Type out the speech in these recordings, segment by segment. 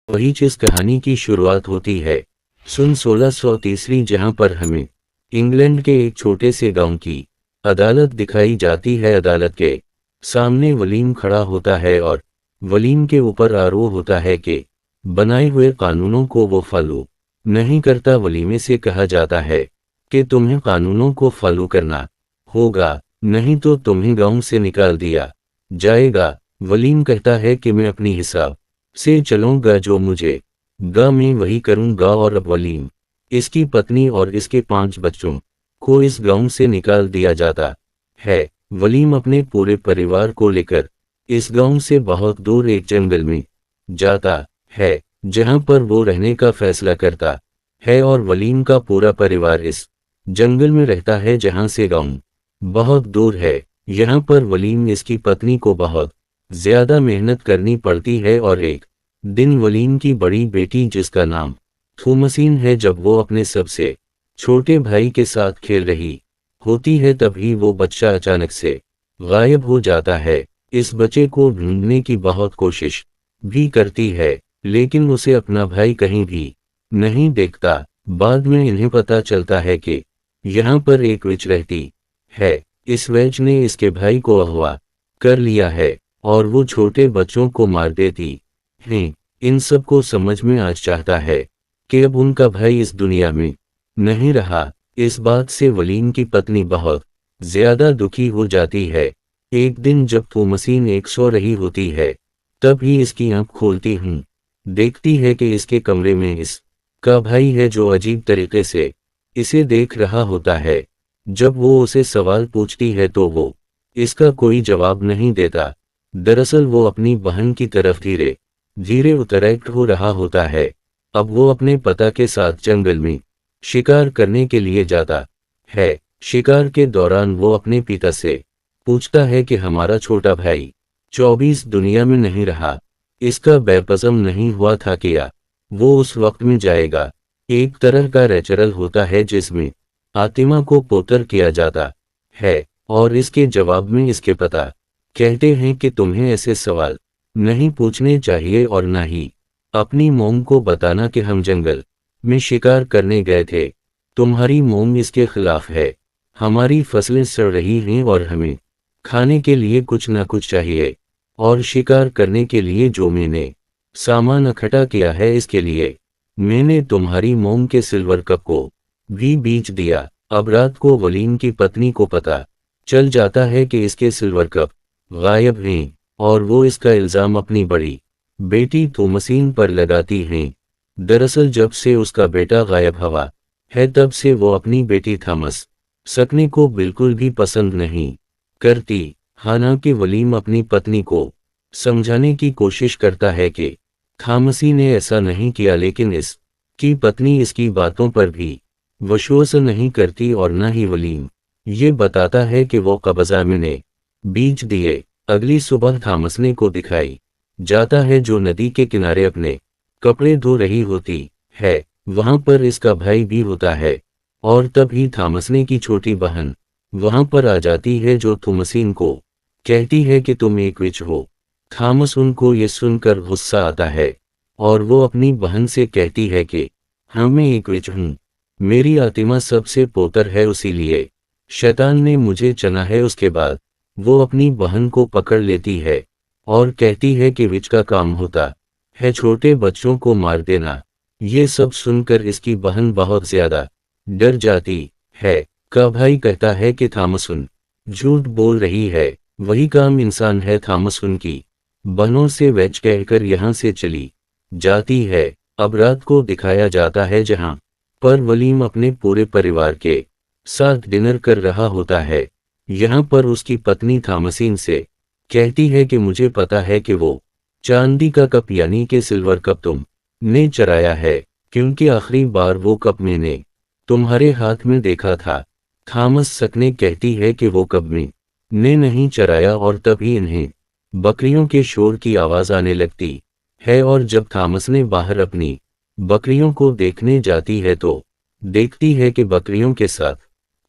वही जिस कहानी की शुरुआत होती है सन 1630 जहां पर हमें इंग्लैंड के एक छोटे से गांव की अदालत दिखाई जाती है। अदालत के सामने वलीम खड़ा होता है और वलीम के ऊपर आरोप होता है कि बनाए हुए कानूनों को वो फॉलो नहीं करता। वलीमे से कहा जाता है कि तुम्हें कानूनों को फॉलो करना होगा, नहीं तो तुम्हें गांव से निकाल दिया जाएगा। वलीम कहता है कि मैं अपनी हिसाब से चलूंगा, जो मुझे गा मैं वही करूंगा। और अब वलीम, इसकी पत्नी और इसके 5 बच्चों को इस गांव से निकाल दिया जाता है। वलीम अपने पूरे परिवार को लेकर इस गांव से बहुत दूर एक जंगल में जाता है, जहां पर वो रहने का फैसला करता है। और वलीम का पूरा परिवार इस जंगल में रहता है जहां से गांव बहुत दूर है। यहाँ पर वलीम इसकी पत्नी को बहुत ज्यादा मेहनत करनी पड़ती है। और एक दिन वलीम की बड़ी बेटी, जिसका नाम थोमसीन है, जब वो अपने सबसे छोटे भाई के साथ खेल रही होती है, तभी वो बच्चा अचानक से गायब हो जाता है। इस बच्चे को ढूंढने की बहुत कोशिश भी करती है, लेकिन उसे अपना भाई कहीं भी नहीं देखता। बाद में इन्हें पता चलता है कि यहाँ पर एक विच रहती है। इस वेज ने इसके भाई को अगवा कर लिया है और वो छोटे बच्चों को मार देती है। इन सब को समझ में आज चाहता है कि अब उनका भाई इस दुनिया में नहीं रहा। इस बात से वलीम की पत्नी बहुत ज्यादा दुखी हो जाती है। एक दिन जब थोमसीन एक सो रही होती है, तब ही इसकी आंख खोलती हूँ, देखती है कि इसके कमरे में इसका भाई है, जो अजीब तरीके से इसे देख रहा होता है। जब वो उसे सवाल पूछती है तो वो इसका कोई जवाब नहीं देता। दरअसल वो अपनी बहन की तरफ धीरे धीरे उत्तरायित हो रहा होता है। अब वो अपने पिता के साथ जंगल में शिकार करने के लिए जाता है। शिकार के दौरान वो अपने पिता से पूछता है कि हमारा छोटा भाई 24 दुनिया में नहीं रहा, इसका बैपसम नहीं हुआ था क्या वो उस वक्त में जाएगा। एक तरह का रेचरल होता है जिसमें आतिमा को पोतर किया जाता है, और इसके जवाब में इसके पिता कहते हैं कि तुम्हें ऐसे सवाल नहीं पूछने चाहिए और ना ही अपनी मोम को बताना कि हम जंगल में शिकार करने गए थे। तुम्हारी मोम इसके खिलाफ है। हमारी फसलें सड़ रही हैं और हमें खाने के लिए कुछ ना कुछ चाहिए, और शिकार करने के लिए जो मैंने सामान इकट्ठा किया है, इसके लिए मैंने तुम्हारी मोम के सिल्वर कप को भी बेच दिया। अब रात को वलीम की पत्नी को पता चल जाता है कि इसके सिल्वर कप गायब हैं, और वो इसका इल्जाम अपनी बड़ी बेटी थोमसीन पर लगाती हैं। दरअसल जब से उसका बेटा गायब हुआ है, तब से वो अपनी बेटी थॉमस सकने को बिल्कुल भी पसंद नहीं करती। हालांकि वलीम अपनी पत्नी को समझाने की कोशिश करता है कि थॉमसी ने ऐसा नहीं किया, लेकिन इसकी पत्नी इसकी बातों पर भी विश्वास नहीं करती। और न ही वलीम ये बताता है कि वो कब्जा मैंने बीच दिए। अगली सुबह थॉमसने को दिखाई जाता है, जो नदी के किनारे अपने कपड़े धो रही होती है। वहां पर इसका भाई भी होता है, और तभी थॉमसने की छोटी बहन वहां पर आ जाती है, जो थोमसीन को कहती है कि तुम एक विच हो। थॉमस उनको ये सुनकर गुस्सा आता है, और वो अपनी बहन से कहती है कि हाँ, मैं एक विच हूँ, मेरी आतिमा सबसे पोतर है, उसीलिए शैतान ने मुझे चना है। उसके बाद वो अपनी बहन को पकड़ लेती है और कहती है कि विच का काम होता है छोटे बच्चों को मार देना। ये सब सुनकर इसकी बहन बहुत ज्यादा डर जाती है। का भाई कहता है कि थॉमसन झूठ बोल रही है, वही काम इंसान है। थॉमसन की बहनों से वेच कहकर यहाँ से चली जाती है। अब रात को दिखाया जाता है जहाँ पर वलीम अपने पूरे परिवार के साथ डिनर कर रहा होता है। यहाँ पर उसकी पत्नी थॉमसीन से कहती है कि मुझे पता है कि वो चांदी का कप यानी कि सिल्वर कप तुमने चराया है, क्योंकि आखिरी बार वो कप मैंने तुम्हारे हाथ में देखा था। थॉमस सकने कहती है कि वो कप ने नहीं चराया, और तभी इन्हें बकरियों के शोर की आवाज आने लगती है। और जब थॉमस ने बाहर अपनी बकरियों को देखने जाती है तो देखती है कि बकरियों के साथ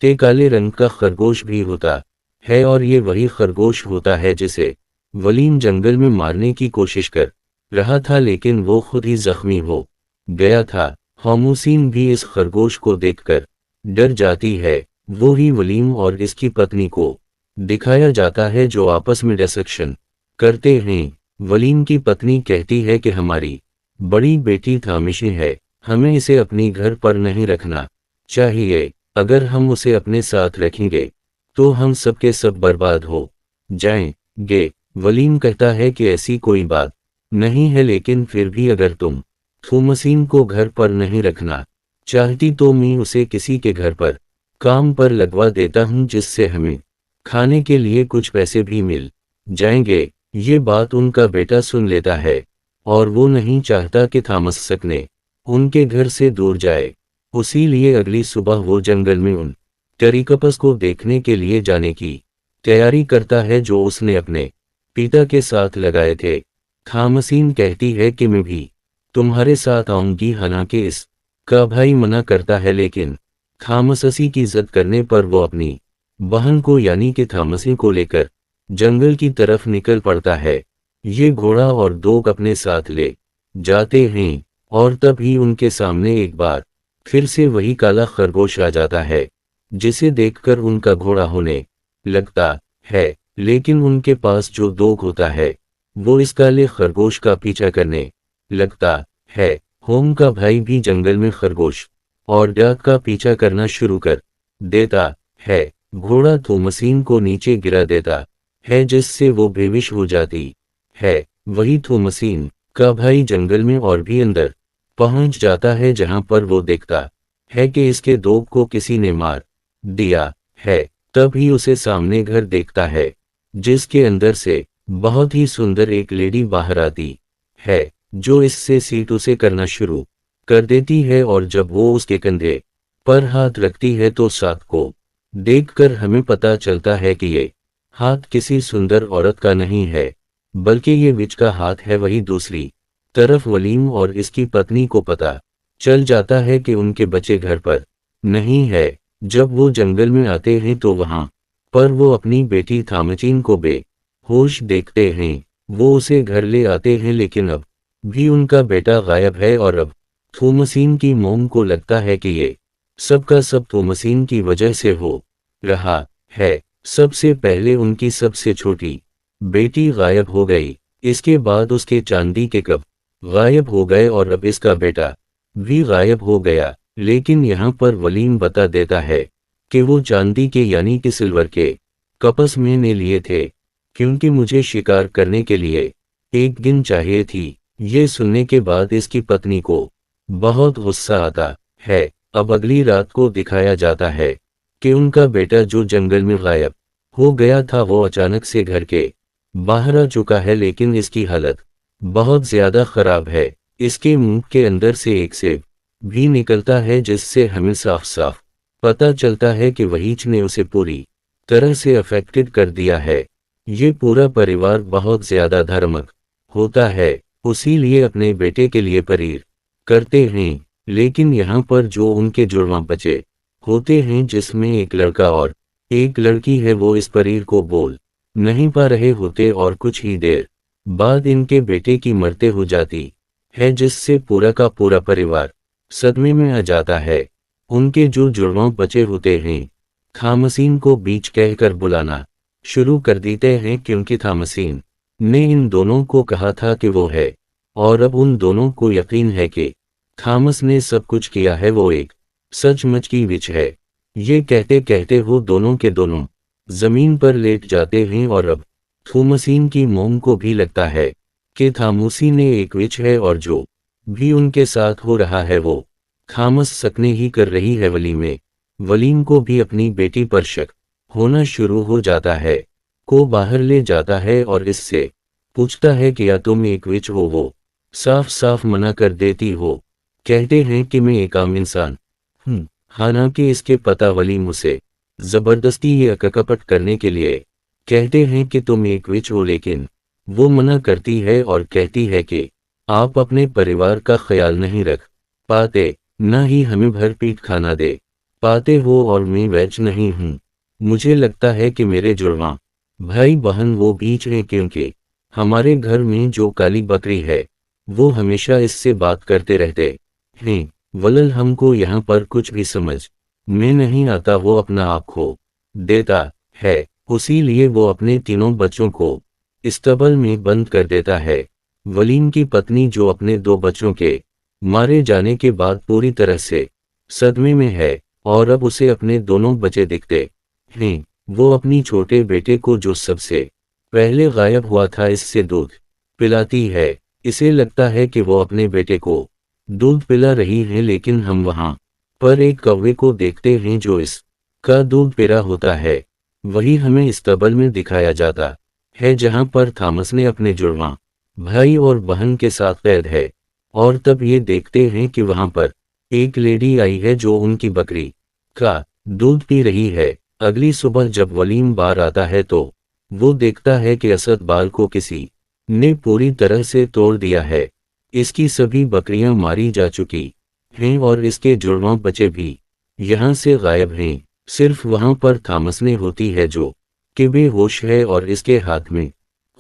ते काले रंग का खरगोश भी होता है, और ये वही खरगोश होता है जिसे वलीम जंगल में मारने की कोशिश कर रहा था, लेकिन वो खुद ही जख्मी हो गया था। खामोशीन भी इस खरगोश को देखकर डर जाती है। वो ही वलीम और इसकी पत्नी को दिखाया जाता है जो आपस में डिस्कशन करते हैं। वलीम की पत्नी कहती है कि हमारी बड़ी बेटी थामिशी है, हमें इसे अपनी घर पर नहीं रखना चाहिए। अगर हम उसे अपने साथ रखेंगे तो हम सब के सब बर्बाद हो जाएंगे। वलीम कहता है कि ऐसी कोई बात नहीं है, लेकिन फिर भी अगर तुम थॉमसीन को घर पर नहीं रखना चाहती तो मैं उसे किसी के घर पर काम पर लगवा देता हूं, जिससे हमें खाने के लिए कुछ पैसे भी मिल जाएंगे। ये बात उनका बेटा सुन लेता है और वो नहीं चाहता कि थॉमस ने उनके घर से दूर जाए। उसी लिए अगली सुबह वो जंगल में उन टेरिकपस को देखने के लिए जाने की तैयारी करता है जो उसने अपने पिता के साथ लगाए थे। थॉमसीन कहती है कि मैं भी तुम्हारे साथ आऊंगी, हालांकि इस का भाई मना करता है, लेकिन थॉमसी की जिद करने पर वो अपनी बहन को यानी कि थॉमसी को लेकर जंगल की तरफ निकल पड़ता है। ये घोड़ा और डॉग अपने साथ ले जाते हैं और तभी उनके सामने एक बार फिर से वही काला खरगोश आ जाता है, जिसे देखकर उनका घोड़ा होने लगता है। लेकिन उनके पास जो डॉग होता है वो इस काले खरगोश का पीछा करने लगता है। होम का भाई भी जंगल में खरगोश और डॉग का पीछा करना शुरू कर देता है। घोड़ा थॉमसीन को नीचे गिरा देता है, जिससे वो बेहोश हो जाती है। वही थॉमसीन का भाई जंगल में और भी अंदर पहुंच जाता है, जहां पर वो देखता है कि इसके डॉग को किसी ने मार दिया है। तभी उसे सामने घर देखता है, जिसके अंदर से बहुत ही सुंदर एक लेडी बाहर आती है, जो इससे सीट उसे करना शुरू कर देती है। और जब वो उसके कंधे पर हाथ रखती है तो साथ को देखकर हमें पता चलता है कि ये हाथ किसी सुंदर औरत का नहीं है, बल्कि ये विच का हाथ है। वही दूसरी तरफ वलीम और इसकी पत्नी को पता चल जाता है कि उनके बच्चे घर पर नहीं है। जब वो जंगल में आते हैं तो वहां पर वो अपनी बेटी थामचीन को बेहोश देखते हैं। वो उसे घर ले आते हैं, लेकिन अब भी उनका बेटा गायब है और अब थॉमसीन की मोम को लगता है कि ये सब का सब थॉमसीन की वजह से हो रहा है। सबसे पहले उनकी सबसे छोटी बेटी गायब हो गई, इसके बाद उसके चांदी के कप गायब हो गए और अब इसका बेटा भी गायब हो गया। लेकिन यहाँ पर वलीम बता देता है कि वो चांदी के यानी कि सिल्वर के कपस मैंने लिए थे, क्योंकि मुझे शिकार करने के लिए एक दिन चाहिए थी। ये सुनने के बाद इसकी पत्नी को बहुत गुस्सा आता है। अब अगली रात को दिखाया जाता है कि उनका बेटा जो जंगल में गायब हो गया था वो अचानक से घर के बाहर आ चुका है, लेकिन इसकी हालत बहुत ज्यादा खराब है। इसके मुंह के अंदर से एक सेब भी निकलता है, जिससे हमें साफ साफ पता चलता है कि वहीच ने उसे पूरी तरह से अफेक्टेड कर दिया है। ये पूरा परिवार बहुत ज्यादा धार्मिक होता है, उसी लिए अपने बेटे के लिए परीर करते हैं। लेकिन यहाँ पर जो उनके जुड़वा बच्चे होते हैं, जिसमें एक लड़का और एक लड़की है, वो इस परीर को बोल नहीं पा रहे होते और कुछ ही देर बाद इनके बेटे की मरते हो जाती है, जिससे पूरा का पूरा परिवार सदमे में आ जाता है। उनके जो जुड़वा बचे होते हैं थॉमसीन को बीच कहकर बुलाना शुरू कर देते हैं, क्योंकि थॉमसीन ने इन दोनों को कहा था कि वो है, और अब उन दोनों को यकीन है कि थॉमस ने सब कुछ किया है, वो एक सचमुच की विच है। ये कहते कहते वो दोनों के दोनों जमीन पर लेट जाते हैं और अब थॉमसीन की मोम को भी लगता है कि थॉमसी ने एक विच है और जो भी उनके साथ हो रहा है वो थॉमस सकने ही कर रही है। वलीम को भी अपनी बेटी पर शक होना शुरू हो जाता है, को बाहर ले जाता है और इससे पूछता है कि या तुम एक विच हो। वो साफ साफ मना कर देती हो, कहते हैं कि मैं एक आम इंसान हूँ। हालांकि इसके पता वलीम उसे जबरदस्ती ये अकपट करने के लिए कहते हैं कि तुम एक विच हो, लेकिन वो मना करती है और कहती है कि आप अपने परिवार का ख्याल नहीं रख पाते, न ही हमें भरपेट खाना दे पाते हो, और मैं वेज नहीं हूँ। मुझे लगता है कि मेरे जुड़वा भाई बहन वो बीच हैं, क्योंकि हमारे घर में जो काली बकरी है वो हमेशा इससे बात करते रहते हैं। वलल हमको यहाँ पर कुछ भी समझ में नहीं आता। वो अपना आप खो देता है, उसीलिए वो अपने तीनों बच्चों को इस्तबल में बंद कर देता है। वलीम की पत्नी जो अपने 2 बच्चों के मारे जाने के बाद पूरी तरह से सदमे में है और अब उसे अपने दोनों बच्चे दिखते हैं। वो अपनी छोटे बेटे को जो सबसे पहले गायब हुआ था इससे दूध पिलाती है। इसे लगता है कि वो अपने बेटे को दूध पिला रही है, लेकिन हम वहाँ पर एक कौवे को देखते हैं जो इसका दूध पी होता है। वही हमें इस्तबल में दिखाया जाता है जहाँ पर थॉमस ने अपने जुड़वां भाई और बहन के साथ कैद है। और तब ये देखते हैं कि वहाँ पर एक लेडी आई है जो उनकी बकरी का दूध पी रही है। अगली सुबह जब वलीम बाहर आता है तो वो देखता है कि असद बाल को किसी ने पूरी तरह से तोड़ दिया है। इसकी सभी बकरियां मारी जा चुकी हैं और इसके जुड़वां बच्चे भी यहाँ से गायब हैं। सिर्फ वहाँ पर थॉमस ने होती है जो कि बेहोश है और इसके हाथ में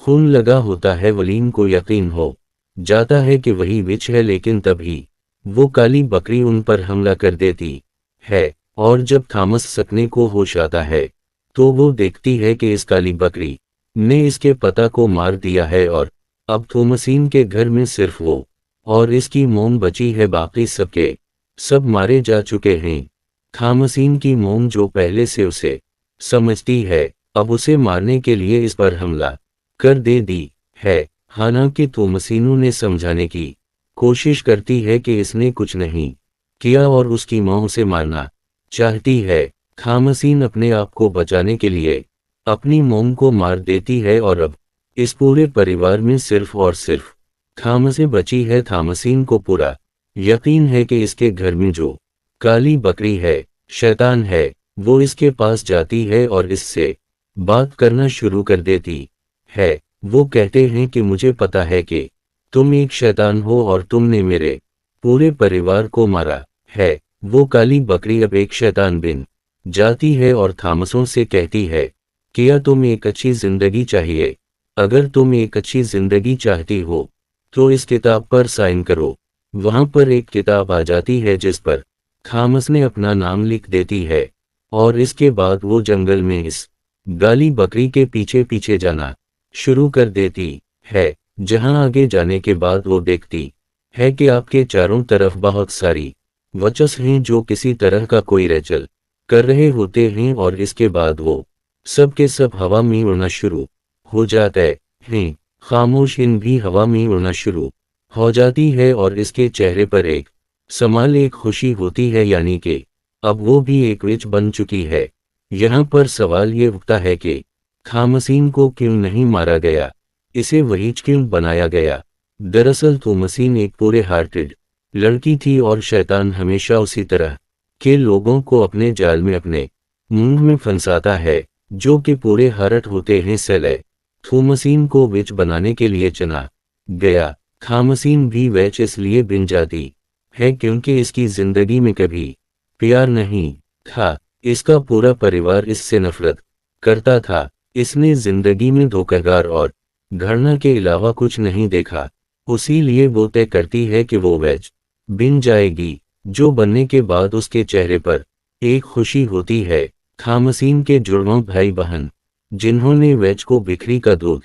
खून लगा होता है। वलीम को यकीन हो जाता है कि वही विच है, लेकिन तभी वो काली बकरी उन पर हमला कर देती है। और जब थॉमस सकने को होश आता है तो वो देखती है कि इस काली बकरी ने इसके पता को मार दिया है और अब थॉमसीन के घर में सिर्फ वो और इसकी मोम बची है, बाकी सबके सब मारे जा चुके हैं। थॉमसीन की मोम जो पहले से उसे समझती है अब उसे मारने के लिए इस पर हमला कर दी है। हालांकि थॉमसीनू ने समझाने की कोशिश करती है कि इसने कुछ नहीं किया और उसकी मां उसे मारना चाहती है। थॉमसीन अपने आप को बचाने के लिए अपनी मोम को मार देती है और अब इस पूरे परिवार में सिर्फ और सिर्फ थॉमसे बची है। थॉमसीन को पूरा यकीन है कि इसके घर में जो काली बकरी है शैतान है। वो इसके पास जाती है और इससे बात करना शुरू कर देती है। वो कहते हैं कि मुझे पता है कि तुम एक शैतान हो और तुमने मेरे पूरे परिवार को मारा है। वो काली बकरी अब एक शैतान बन जाती है और थॉमसों से कहती है कि या तुम एक अच्छी जिंदगी चाहिए। अगर तुम एक अच्छी जिंदगी चाहती हो तो इस किताब पर साइन करो। वहां पर एक किताब आ जाती है जिस पर थॉमस ने अपना नाम लिख देती है और इसके बाद वो जंगल में इस काली बकरी के पीछे पीछे जाना शुरू कर देती है। जहां आगे जाने के बाद वो देखती है कि आपके चारों तरफ बहुत सारी वचस हैं जो किसी तरह का कोई रेचल कर रहे होते हैं और इसके बाद वो सब के सब हवा में उड़ना शुरू हो जाते हैं। खामोश इन भी हवा में उड़ना शुरू हो जाती है और इसके चेहरे पर एक समाल एक खुशी होती है, यानी कि अब वो भी एक विच बन चुकी है। यहाँ पर सवाल ये उठता है कि थॉमसीन को क्यों नहीं मारा गया, इसे वहीच क्यों बनाया गया। दरअसल थॉमसीन एक पूरे हार्टेड लड़की थी और शैतान हमेशा उसी तरह के लोगों को अपने जाल में अपने मुंह में फंसाता है जो कि पूरे हार्ट होते हैं। सले थॉमसीन को विच बनाने के लिए चुना गया। थॉमसीन भी वैच इसलिए बन जाती है क्योंकि इसकी जिंदगी में कभी प्यार नहीं था। इसका पूरा परिवार इससे नफरत करता था। इसने जिंदगी में धोखाधड़ी और घृणा के अलावा कुछ नहीं देखा। उसीलिए वो तय करती है कि वो वैच बन जाएगी, जो बनने के बाद उसके चेहरे पर एक खुशी होती है। थॉमसीन के जुड़वां भाई बहन जिन्होंने वैच को बिखरी का दूध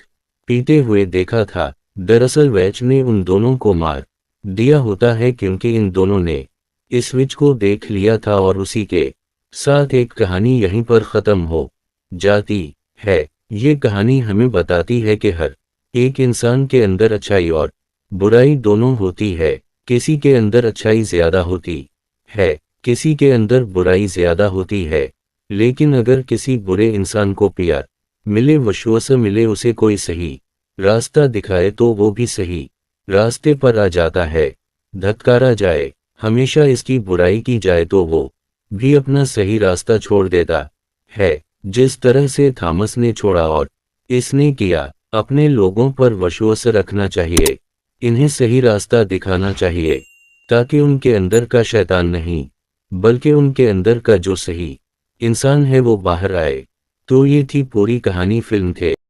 पीते हुए देखा था, दरअसल वैच ने उन दोनों को मार दिया होता है क्योंकि इन दोनों ने इस विच को देख लिया था और उसी के साथ एक कहानी यहीं पर ख़त्म हो जाती है। ये कहानी हमें बताती है कि हर एक इंसान के अंदर अच्छाई और बुराई दोनों होती है। किसी के अंदर अच्छाई ज़्यादा होती है, किसी के अंदर बुराई ज़्यादा होती है। लेकिन अगर किसी बुरे इंसान को प्यार मिले, विश्वास मिले, उसे कोई सही रास्ता दिखाए तो वो भी सही रास्ते पर आ जाता है। धत्कारा जाए, हमेशा इसकी बुराई की जाए तो वो भी अपना सही रास्ता छोड़ देता है, जिस तरह से थॉमस ने छोड़ा और इसने किया। अपने लोगों पर विश्वास रखना चाहिए, इन्हें सही रास्ता दिखाना चाहिए ताकि उनके अंदर का शैतान नहीं बल्कि उनके अंदर का जो सही इंसान है वो बाहर आए। तो ये थी पूरी कहानी। फिल्म थे